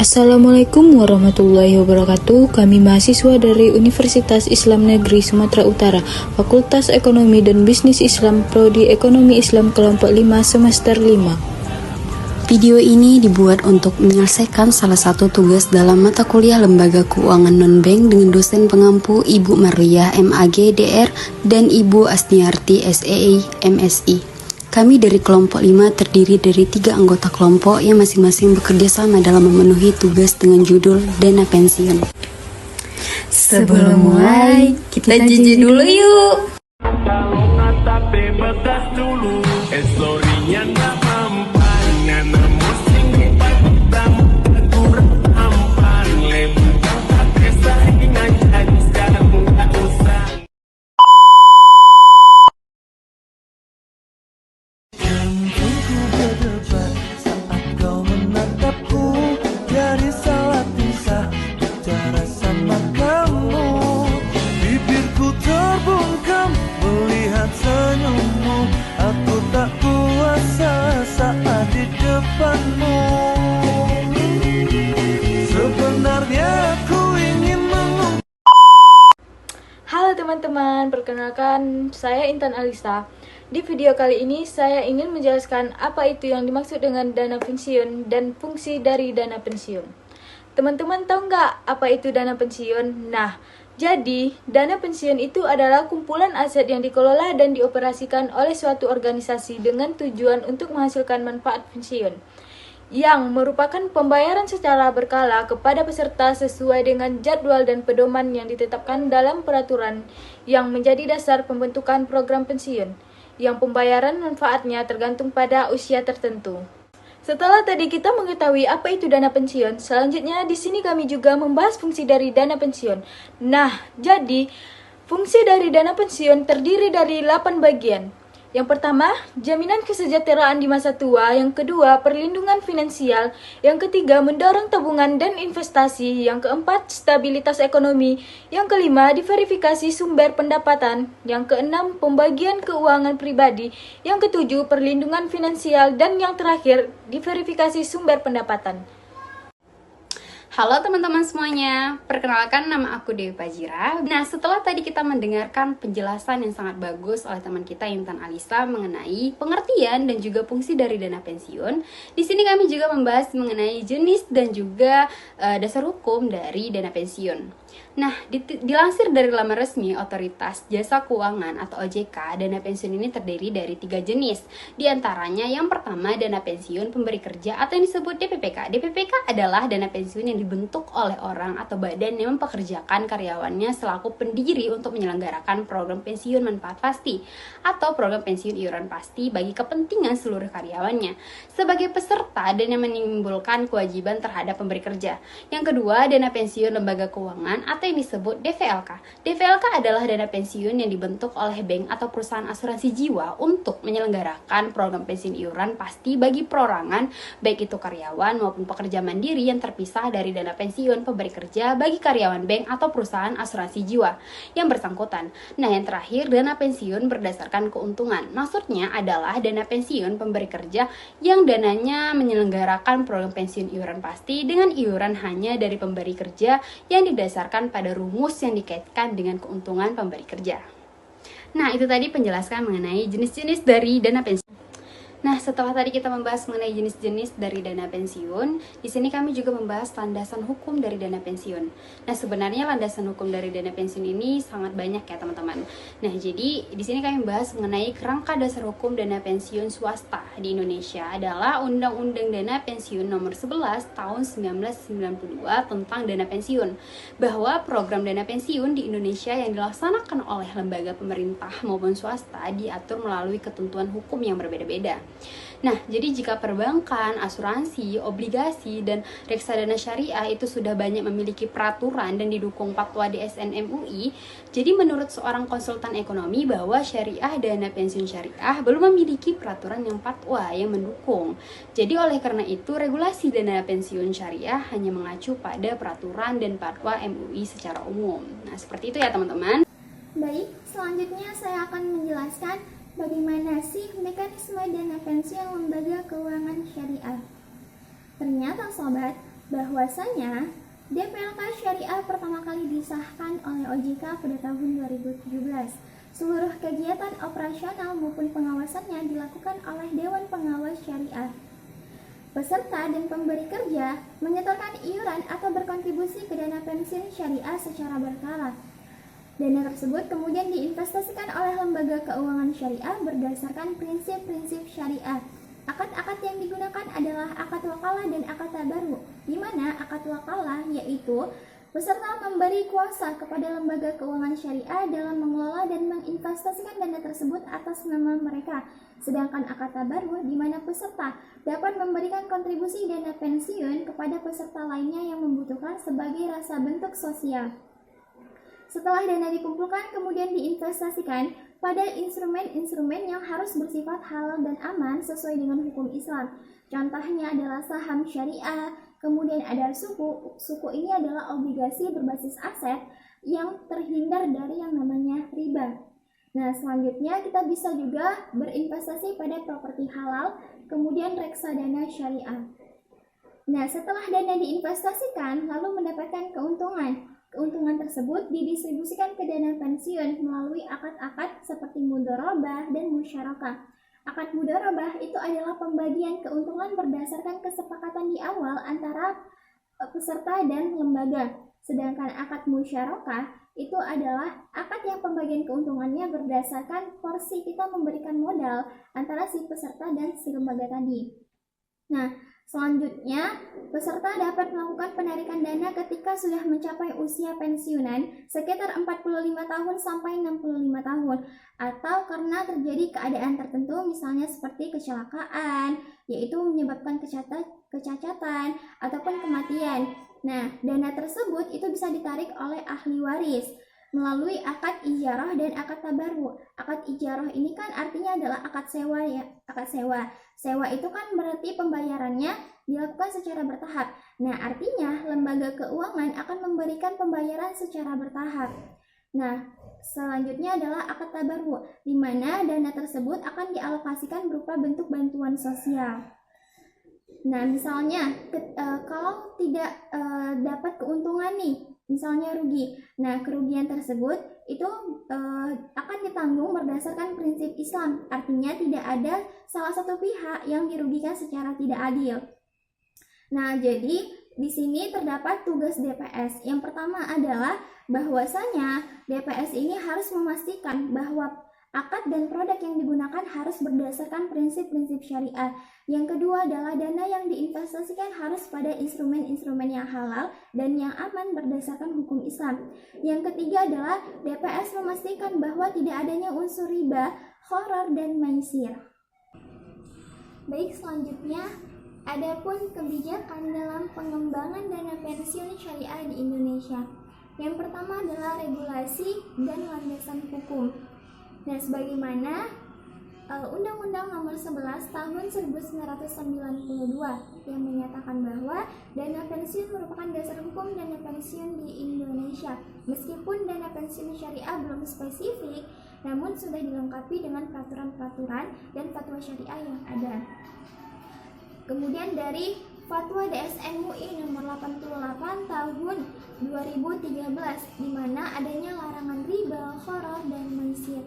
Assalamualaikum warahmatullahi wabarakatuh. Kami mahasiswa dari Universitas Islam Negeri Sumatera Utara, Fakultas Ekonomi dan Bisnis Islam, Prodi Ekonomi Islam kelompok 5 semester 5. Video ini dibuat untuk menyelesaikan salah satu tugas dalam mata kuliah Lembaga Keuangan Non-Bank dengan dosen pengampu Ibu Marliah MAG DR dan Ibu Asniarti SEI MSI. Kami dari kelompok 5 terdiri dari 3 anggota kelompok yang masing-masing bekerja sama dalam memenuhi tugas dengan judul Dana Pensiun. Sebelum mulai, kita jijik dulu yuk. Halo teman-teman, perkenalkan saya Intan Alisa. Di video kali ini saya ingin menjelaskan apa itu yang dimaksud dengan dana pensiun dan fungsi dari dana pensiun. Teman-teman tahu nggak apa itu dana pensiun? Nah, jadi dana pensiun itu adalah kumpulan aset yang dikelola dan dioperasikan oleh suatu organisasi dengan tujuan untuk menghasilkan manfaat pensiun, yang merupakan pembayaran secara berkala kepada peserta sesuai dengan jadwal dan pedoman yang ditetapkan dalam peraturan yang menjadi dasar pembentukan program pensiun, yang pembayaran manfaatnya tergantung pada usia tertentu. Setelah tadi kita mengetahui apa itu dana pensiun, selanjutnya di sini kami juga membahas fungsi dari dana pensiun. Nah, jadi fungsi dari dana pensiun terdiri dari 8 bagian. Yang pertama, jaminan kesejahteraan di masa tua. Yang kedua, perlindungan finansial. Yang ketiga, mendorong tabungan dan investasi. Yang keempat, stabilitas ekonomi. Yang kelima, diverifikasi sumber pendapatan. Yang keenam, pembagian keuangan pribadi. Yang ketujuh, perlindungan finansial. Dan yang terakhir, diverifikasi sumber pendapatan. Halo teman-teman semuanya, perkenalkan nama aku Dewi Pajira. Nah, setelah tadi kita mendengarkan penjelasan yang sangat bagus oleh teman kita Intan Alisa mengenai pengertian dan juga fungsi dari dana pensiun, di sini kami juga membahas mengenai jenis dan juga dasar hukum dari dana pensiun. Nah, dilansir dari laman resmi Otoritas Jasa Keuangan atau OJK, dana pensiun ini terdiri dari 3 jenis. Di antaranya yang pertama, dana pensiun pemberi kerja atau yang disebut DPPK. DPPK adalah dana pensiun yang dibentuk oleh orang atau badan yang mempekerjakan karyawannya selaku pendiri untuk menyelenggarakan program pensiun manfaat pasti atau program pensiun iuran pasti bagi kepentingan seluruh karyawannya sebagai peserta dan yang menimbulkan kewajiban terhadap pemberi kerja. Yang kedua, dana pensiun lembaga keuangan atau yang disebut DVLK. DVLK adalah dana pensiun yang dibentuk oleh bank atau perusahaan asuransi jiwa untuk menyelenggarakan program pensiun iuran pasti bagi perorangan, baik itu karyawan maupun pekerja mandiri yang terpisah dari dana pensiun pemberi kerja bagi karyawan bank atau perusahaan asuransi jiwa yang bersangkutan. Nah, yang terakhir, dana pensiun berdasarkan keuntungan. Maksudnya adalah dana pensiun pemberi kerja yang dananya menyelenggarakan program pensiun iuran pasti dengan iuran hanya dari pemberi kerja yang didasarkan pada rumus yang dikaitkan dengan keuntungan pemberi kerja. Nah, itu tadi penjelasan mengenai jenis-jenis dari dana pensiun. Nah, setelah tadi kita membahas mengenai jenis-jenis dari dana pensiun, di sini kami juga membahas landasan hukum dari dana pensiun. Nah, sebenarnya landasan hukum dari dana pensiun ini sangat banyak ya, teman-teman. Nah, jadi di sini kami membahas mengenai kerangka dasar hukum dana pensiun swasta di Indonesia adalah Undang-Undang Dana Pensiun Nomor 11 Tahun 1992 tentang dana pensiun, bahwa program dana pensiun di Indonesia yang dilaksanakan oleh lembaga pemerintah maupun swasta diatur melalui ketentuan hukum yang berbeda-beda. Nah, jadi jika perbankan, asuransi, obligasi, dan reksadana syariah itu sudah banyak memiliki peraturan dan didukung fatwa DSN MUI, jadi menurut seorang konsultan ekonomi bahwa syariah dana pensiun syariah belum memiliki peraturan yang fatwa yang mendukung. Jadi oleh karena itu, regulasi dana pensiun syariah hanya mengacu pada peraturan dan fatwa MUI secara umum. Nah, seperti itu ya teman-teman. Baik, selanjutnya saya akan menjelaskan bagaimana sih mekanisme dana pensiun lembaga keuangan syariah. Ternyata sobat, bahwasanya DPLK Syariah pertama kali disahkan oleh OJK pada tahun 2017. Seluruh kegiatan operasional maupun pengawasannya dilakukan oleh Dewan Pengawas Syariah. Peserta dan pemberi kerja menyetorkan iuran atau berkontribusi ke dana pensiun syariah secara berkala. Dana tersebut kemudian diinvestasikan oleh lembaga keuangan syariah berdasarkan prinsip-prinsip syariah. Akad-akad yang digunakan adalah akad wakalah dan akad tabarru, di mana akad wakalah yaitu peserta memberi kuasa kepada lembaga keuangan syariah dalam mengelola dan menginvestasikan dana tersebut atas nama mereka. Sedangkan akad tabarru di mana peserta dapat memberikan kontribusi dana pensiun kepada peserta lainnya yang membutuhkan sebagai rasa bentuk sosial. Setelah dana dikumpulkan kemudian diinvestasikan pada instrumen-instrumen yang harus bersifat halal dan aman sesuai dengan hukum Islam. Contohnya adalah saham syariah, kemudian ada suku. Suku ini adalah obligasi berbasis aset yang terhindar dari yang namanya riba. Nah, selanjutnya kita bisa juga berinvestasi pada properti halal, kemudian reksadana syariah. Nah, setelah dana diinvestasikan lalu mendapatkan keuntungan. Keuntungan tersebut didistribusikan ke dana pensiun melalui akad-akad seperti mudharabah dan musyarakah. Akad mudharabah itu adalah pembagian keuntungan berdasarkan kesepakatan di awal antara peserta dan lembaga. Sedangkan akad musyarakah itu adalah akad yang pembagian keuntungannya berdasarkan porsi kita memberikan modal antara si peserta dan si lembaga tadi. Nah, selanjutnya, peserta dapat melakukan penarikan dana ketika sudah mencapai usia pensiunan sekitar 45 tahun sampai 65 tahun atau karena terjadi keadaan tertentu misalnya seperti kecelakaan, yaitu menyebabkan kecacatan ataupun kematian. Nah, dana tersebut itu bisa ditarik oleh ahli waris melalui akad ijarah dan akad tabarru. Akad ijarah ini kan artinya adalah akad sewa ya, akad sewa. Sewa itu kan berarti pembayarannya dilakukan secara bertahap. Nah, artinya lembaga keuangan akan memberikan pembayaran secara bertahap. Nah, selanjutnya adalah akad tabarru, di mana dana tersebut akan dialokasikan berupa bentuk bantuan sosial. Nah, misalnya kalau tidak dapat keuntungan nih, misalnya rugi. Nah, kerugian tersebut itu akan ditanggung berdasarkan prinsip Islam. Artinya tidak ada salah satu pihak yang dirugikan secara tidak adil. Nah, jadi di sini terdapat tugas DPS. Yang pertama adalah bahwasanya DPS ini harus memastikan bahwa akad dan produk yang digunakan harus berdasarkan prinsip-prinsip syariah. Yang kedua adalah dana yang diinvestasikan harus pada instrumen-instrumen yang halal dan yang aman berdasarkan hukum Islam. Yang ketiga adalah DPS memastikan bahwa tidak adanya unsur riba, gharar, dan maisir. Baik, selanjutnya adapun kebijakan dalam pengembangan dana pensiun syariah di Indonesia. Yang pertama adalah regulasi dan landasan hukum. Nah, sebagaimana Undang-Undang Nomor 11 Tahun 1992 yang menyatakan bahwa dana pensiun merupakan dasar hukum dana pensiun di Indonesia. Meskipun dana pensiun syariah belum spesifik, namun sudah dilengkapi dengan peraturan-peraturan dan fatwa syariah yang ada. Kemudian dari Fatwa DSN MUI nomor 88 tahun 2013 di mana adanya larangan riba, gharar, dan maisir.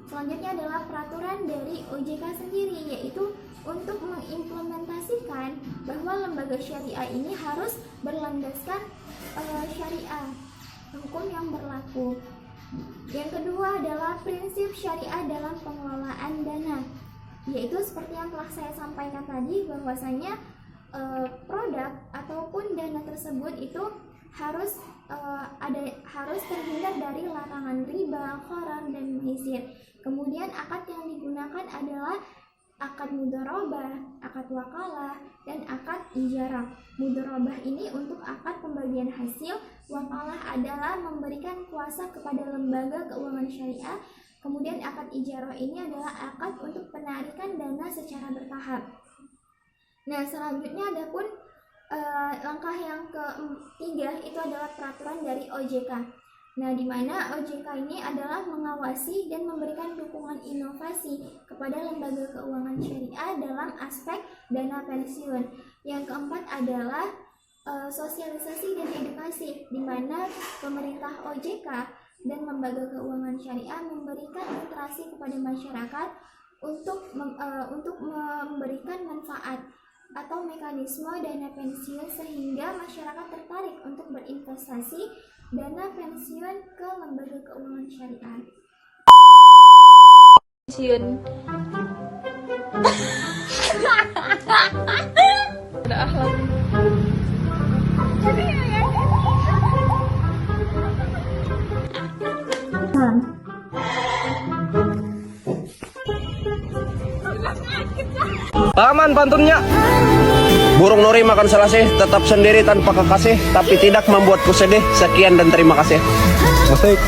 Selanjutnya adalah peraturan dari OJK sendiri, yaitu untuk mengimplementasikan bahwa lembaga syariah ini harus berlandaskan syariah, hukum yang berlaku. Yang kedua adalah prinsip syariah dalam pengelolaan dana, yaitu seperti yang telah saya sampaikan tadi bahwasanya produk ataupun dana tersebut itu harus terhindar dari larangan riba, gharar, dan maisir. Kemudian akad yang digunakan adalah akad mudharabah, akad wakalah, dan akad ijarah. Mudharabah ini untuk akad pembagian hasil, wakalah adalah memberikan kuasa kepada lembaga keuangan syariah. Kemudian akad ijarah ini adalah akad untuk penarikan dana secara bertahap. Nah, selanjutnya adapun langkah yang ketiga itu adalah peraturan dari OJK. Nah, di mana OJK ini adalah mengawasi dan memberikan dukungan inovasi kepada lembaga keuangan syariah dalam aspek dana pensiun. Yang keempat adalah sosialisasi dan edukasi, di mana pemerintah OJK dan lembaga keuangan syariah memberikan literasi kepada masyarakat untuk memberikan manfaat atau mekanisme dana pensiun sehingga masyarakat tertarik untuk berinvestasi dana pensiun ke lembaga keuangan syariah. Pensiun. Ada akhlak. Paman pantunnya. Burung nuri makan selasih, tetap sendiri tanpa kekasih, tapi tidak membuatku sedih. Sekian dan terima kasih. Musik.